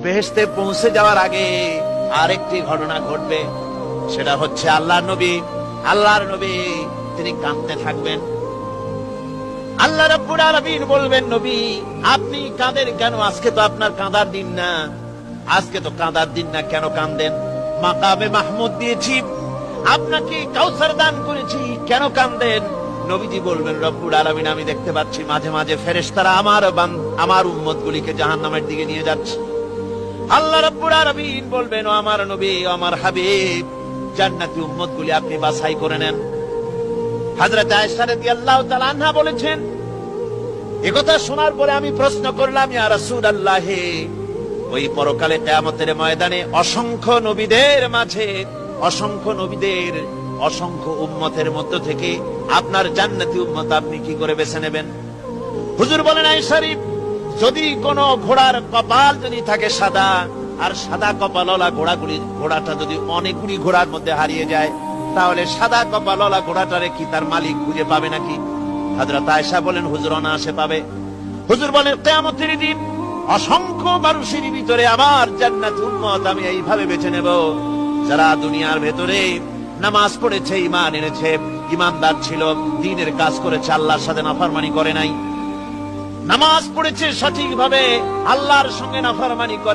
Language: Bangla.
বেহেশতে পৌঁছে যাওয়ার আগে আরেকটি ঘটনা ঘটবে, সেটা হচ্ছে আল্লাহর নবী তিনি কাঁদতে থাকবেন। আল্লাহ রাব্বুল আলামিন বলবেন, নবী আপনি কাঁদেন কেন? আজকে তো আপনার কাঁদার দিন না, কেন কাঁদেন? মাকামে মাহমুদ দিয়েছি, আপনাকে কাউসার দান করেছি, কেন কাঁদেন? নবীজি বলবেন, রব্বুল আলামিন আমি দেখতে পাচ্ছি মাঝে মাঝে ফেরেশতারা আমার উম্মতগুলিকে জাহান্নামের দিকে নিয়ে যাচ্ছে। আল্লাহ রাব্বুল আলামিন বলবেন, ও আমার নবী, ও আমার হাবিব, জান্নাতি উম্মতগুলি আপনি বাছাই করে নেন। হযরত আয়েশা রাদিয়াল্লাহু তাআলা আনহা বলেছেন, একথা শোনার পরে আমি প্রশ্ন করলাম, ইয়া রাসূলুল্লাহ, ওই পরকালে কিয়ামতের ময়দানে অসংখ্য নবীদের অসংখ্য উম্মতের মধ্য থেকে আপনার জান্নাতি উম্মত আপনি কি করে বেছে নেবেন? হুজুর বলেন, আয়েশা, যদি কোন ঘোড়ার কপাল যদি থাকে সাদা, আর সাদা কপালওয়ালা ঘোড়াটা যদি অনেকগুলি ঘোড়ার মধ্যে হারিয়ে যায়, তাহলে সাদা কপালওয়ালা ঘোড়াটারে কি তার মালিক খুঁজে পাবে নাকি? হযরত আয়েশা বলেন, হুজুর অনায়াসে পাবে। হুজুর বলেন, কিয়ামতের দিন অসংখ্য মানুষের ভিতরে আমার জান্নাত উম্মত আমি এইভাবে বেছে নেব, যারা দুনিয়ার ভেতরে নামাজ পড়েছে, ঈমান এনেছে, ঈমানদার ছিল, দ্বীনের কাজ করেছে, আল্লাহর সাথে নাফরমানি করে নাই, নামাজ পড়েছে সঠিকভাবে, আল্লাহর সঙ্গে নাফরমানি করে